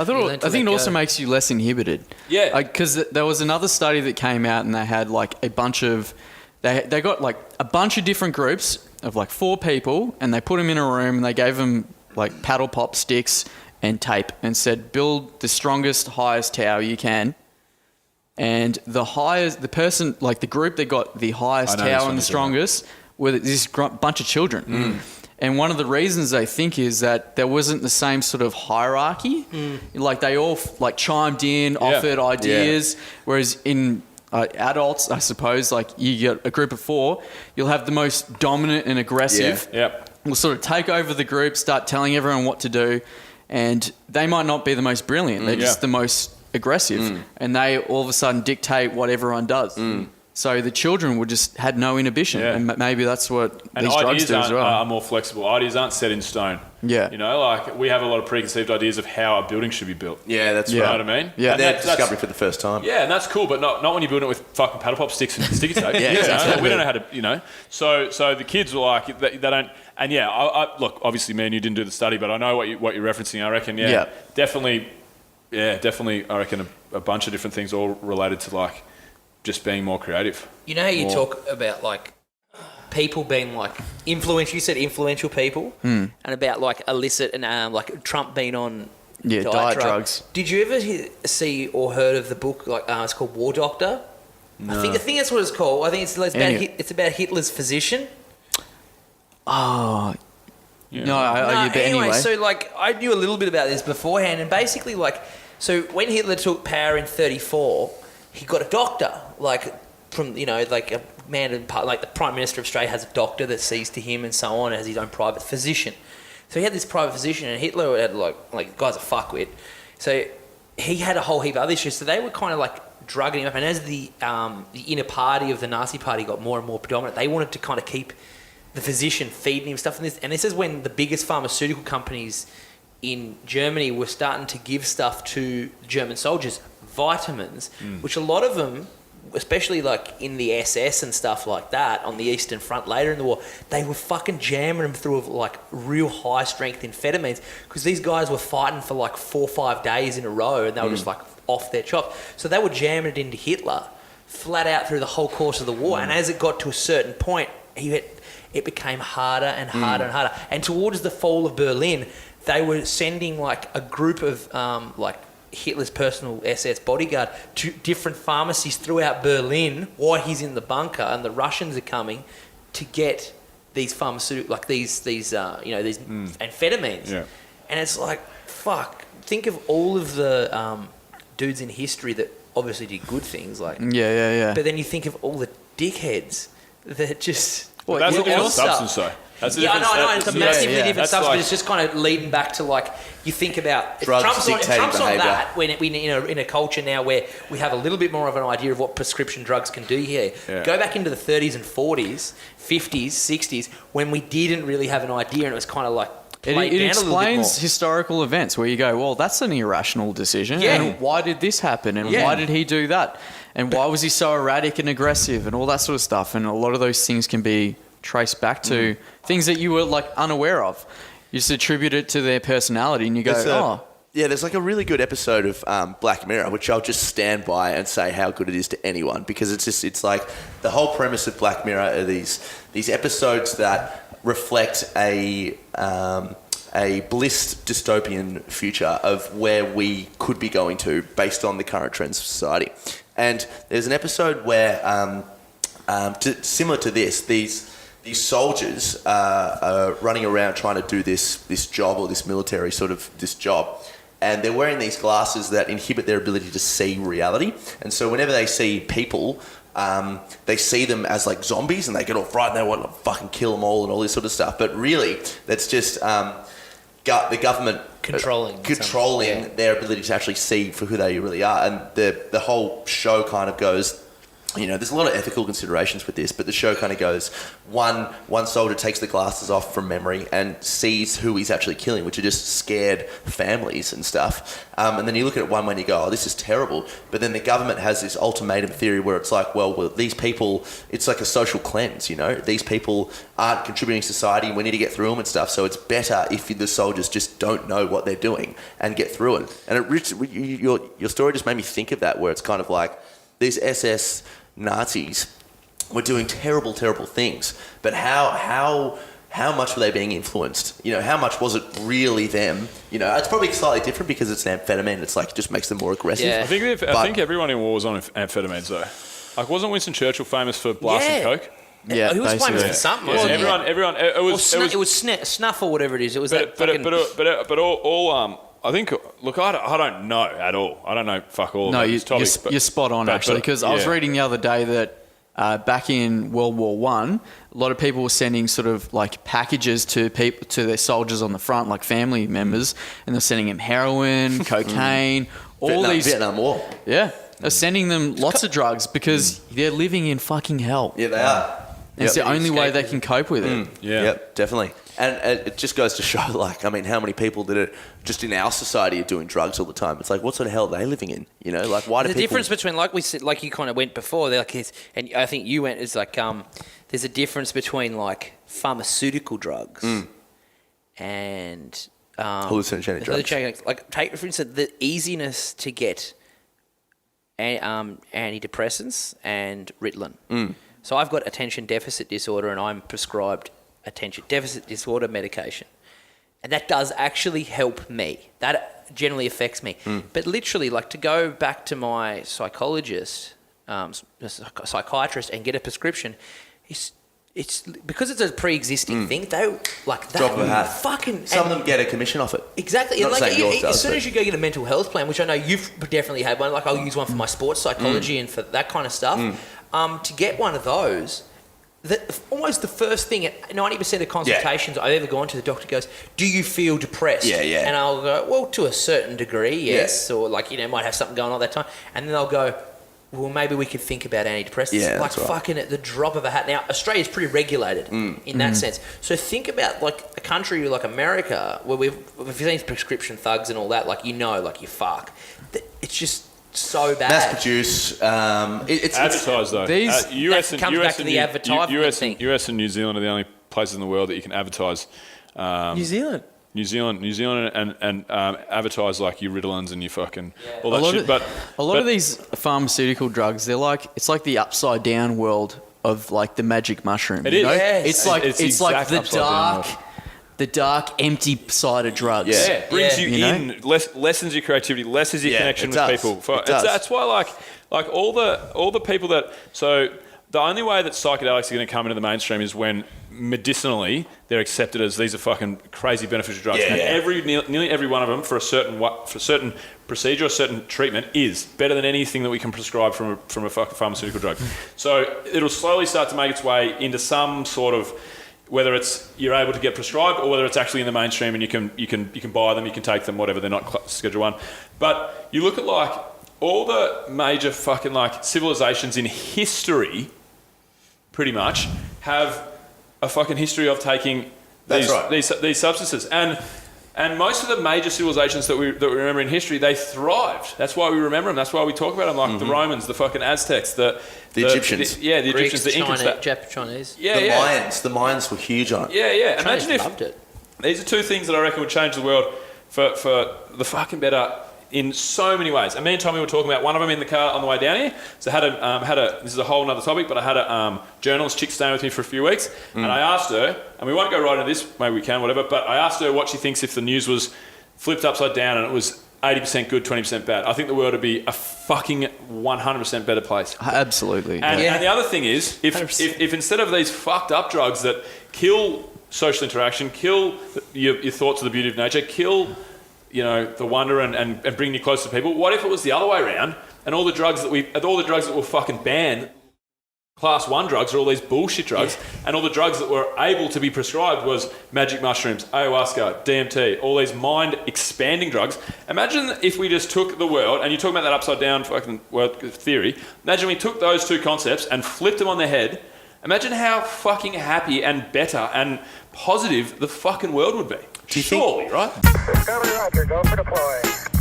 think it also makes you less inhibited. Yeah. Because there was another study that came out and they had like a bunch of, they got like a bunch of different groups of like 4 people and they put them in a room and they gave them like paddle pop sticks and tape and said, build the strongest, highest tower you can. And the person, like the group that got the highest tower and the strongest were this bunch of children. And one of the reasons they think is that there wasn't the same sort of hierarchy. Like they all like chimed in, offered ideas, whereas in adults, I suppose, like you get a group of 4, you'll have the most dominant and aggressive. Will sort of take over the group, start telling everyone what to do, and they might not be the most brilliant. They're just the most aggressive, and they all of a sudden dictate what everyone does. So the children had no inhibition, and maybe that's what these drugs do as well. Are more flexible. Ideas aren't set in stone. Yeah. You know, like we have a lot of preconceived ideas of how a building should be built. Yeah, that's You right. know what I mean? Yeah. And that's discovery for the first time. Yeah, and that's cool, but not when you're building it with fucking paddle pop sticks and sticky tape. Exactly. We don't know how to, you know. So the kids were like, they don't. And I look, obviously, me and you didn't do the study, but I know what you're referencing. I reckon, definitely. I reckon a bunch of different things all related to like just being more creative. You know how you talk about like people being like influential. You said influential people, and about like illicit and like Trump being on diet drugs. Did you ever see or heard of the book? Like it's called War Doctor. No. I think that's what it's called. I think it's about Hitler's physician. Oh. Yeah. But anyway. So like I knew a little bit about this beforehand, and basically like so when Hitler took power in 1934, he got a doctor like from like a man like the Prime Minister of Australia has a doctor that sees to him and so on, as his own private physician. So he had this private physician, and Hitler had like guy's a fuckwit. So he had a whole heap of other issues. So they were kind of like drugging him up, and as the inner party of the Nazi Party got more and more predominant, they wanted to kind of keep the physician feeding him stuff. And this is when the biggest pharmaceutical companies in Germany were starting to give stuff to German soldiers, vitamins, which a lot of them, especially like in the SS and stuff like that, on the Eastern Front later in the war, they were fucking jamming them through like real high strength amphetamines, because these guys were fighting for like 4 or 5 days in a row, and they were just like off their chops. So they were jamming it into Hitler flat out through the whole course of the war. And as it got to a certain point, it became harder and harder and harder. And towards the fall of Berlin, they were sending like a group of like Hitler's personal SS bodyguard to different pharmacies throughout Berlin while he's in the bunker, and the Russians are coming to get these pharmaceutical, like these amphetamines. Yeah. And it's like, fuck, think of all of the dudes in history that obviously did good things, like but then you think of all the dickheads that just that's a different substance though. That's a different, I know, it's a massively different That's substance, like, but it's just kind of leading back to like, you think about, if drugs Trump's dictating on behaviour. that, when we in a culture now where we have a little bit more of an idea of what prescription drugs can do here. Yeah. Go back into the 30s and 40s, 50s, 60s, when we didn't really have an idea, and it was kind of like, it explains historical events where you go, well, that's an irrational decision. Yeah. And why did this happen? And why did he do that? And why was he so erratic and aggressive and all that sort of stuff? And a lot of those things can be traced back to things that you were like unaware of. You just attribute it to their personality, and you go, there's like a really good episode of Black Mirror, which I'll just stand by and say how good it is to anyone, because it's like the whole premise of Black Mirror are these episodes that reflect a blissed dystopian future of where we could be going to based on the current trends of society. And there's an episode where, similar to this, these soldiers are running around trying to do this job, or this military sort of this job, and they're wearing these glasses that inhibit their ability to see reality. And so whenever they see people, they see them as like zombies, and they get all frightened. They want to fucking kill them all and all this sort of stuff. But really, that's just the government controlling their ability to actually see for who they really are. And the whole show kind of goes, there's a lot of ethical considerations with this, but the show kind of goes, one soldier takes the glasses off from memory and sees who he's actually killing, which are just scared families and stuff. And then you look at one when you go, oh, this is terrible. But then the government has this ultimatum theory where it's like, well, these people, it's like a social cleanse, These people aren't contributing to society and we need to get through them and stuff. So it's better if the soldiers just don't know what they're doing and get through it. And your story just made me think of that, where it's kind of like these SS Nazis were doing terrible, terrible things, but how much were they being influenced? How much was it really them? It's probably slightly different because it's an amphetamine. It's like it just makes them more aggressive. Yeah. I think everyone in war was on amphetamines though. Like, wasn't Winston Churchill famous for blasting coke? Yeah, he was famous basically. for something. Yeah, Wasn't he? everyone. It was snuff or whatever it is. It was that. But all. I think. Look, I don't know at all. I don't know fuck all. No, about this topic, you're spot on actually, because I was reading the other day that back in World War One, a lot of people were sending sort of like packages to their soldiers on the front, like family members, and they're sending them heroin, cocaine, all these. Vietnam War. Yeah, they're sending them lots of drugs because they're living in fucking hell. Yeah, they are. It's the only way they can cope with it. Yeah. Yep, definitely. And it just goes to show, like, I mean, how many people that are just in our society are doing drugs all the time. It's like, what sort of hell are they living in? Like, why do the people... difference between, like we said, like you kind of went before, like, and I think you went, is like, there's a difference between like pharmaceutical drugs and hallucinogenic drugs. Like, take for instance the easiness to get antidepressants and Ritalin. So I've got attention deficit disorder, and I'm prescribed attention deficit disorder medication, and that does actually help me. That generally affects me. But literally, like, to go back to my psychologist, psychiatrist, and get a prescription, it's because it's a pre-existing thing. They like that. Drop of a hat. Fucking Some of them get a commission off it. Exactly. Not And like, saying yours does, as soon but- as you go get a mental health plan, which I know you've definitely had one, like I'll use one for my sports psychology and for that kind of stuff. To get one of those, almost the first thing at 90% of consultations I've ever gone to, the doctor goes, "Do you feel depressed?" Yeah, yeah. And I'll go, "Well, to a certain degree, yes," or like might have something going on at that time, and then they'll go, "Well, maybe we could think about antidepressants." Yeah, like that's right. fucking at the drop of a hat. Now, Australia's pretty regulated in that sense. So think about like a country like America, where we've seen prescription thugs and all that. Like like you fuck. It's just so bad. Mass produce. It's Advertise though. These- US that and comes US back to and the New- advertisement US thing. and US and New Zealand are the only places in the world that you can advertise. New Zealand. New Zealand, and advertise like your Ritalins and your fucking all A that lot shit. of, But a lot of these pharmaceutical drugs, it's like the upside down world of like the magic mushroom. It is. Yes. It's like It's it's the like exact the upside down dark, the dark, empty side of drugs. Yeah. brings Yeah. you You know? in, lessens your creativity, lessens your Yeah, connection it with does. people. It does. That's why like all the people that the only way that psychedelics are going to come into the mainstream is when medicinally they're accepted as these are fucking crazy beneficial drugs. Yeah, And yeah. nearly every one of them for a certain procedure or certain treatment is better than anything that we can prescribe from a fucking pharmaceutical drug. So it'll slowly start to make its way into some sort of, whether it's you're able to get prescribed or whether it's actually in the mainstream and you can buy them, you can take them, whatever. They're not Schedule 1. But you look at like all the major fucking like civilizations in history, pretty much have a fucking history of taking these substances, and most of the major civilizations that we remember in history, they thrived. That's why we remember them. That's why we talk about them, like the Romans, the fucking Aztecs, the Egyptians. the Egyptians, the Incans, Chinese. The Mayans were huge on it. Yeah. Chinese Imagine if loved it. these are two things that I reckon would change the world for the fucking better in so many ways. And me and Tommy were talking about one of them in the car on the way down here. So I had a this is a whole other topic, but I had a journalist chick staying with me for a few weeks, and I asked her, and we won't go right into this, maybe we can, whatever, but I asked her what she thinks if the news was flipped upside down and it was 80% good, 20% bad. I think the world would be a fucking 100% better place. Absolutely. And, yeah. and the other thing is, if instead of these fucked up drugs that kill social interaction, kill your thoughts of the beauty of nature, kill the wonder and bring you closer to people, what if it was the other way around and all the drugs that were fucking banned Class 1 drugs are all these bullshit drugs, and all the drugs that were able to be prescribed was magic mushrooms, ayahuasca, DMT, all these mind-expanding drugs. Imagine if we just took the world, and you're talking about that upside-down fucking world theory, imagine we took those two concepts and flipped them on their head. Imagine how fucking happy and better and positive the fucking world would be. Surely, right? Discovery Roger, go for deploy.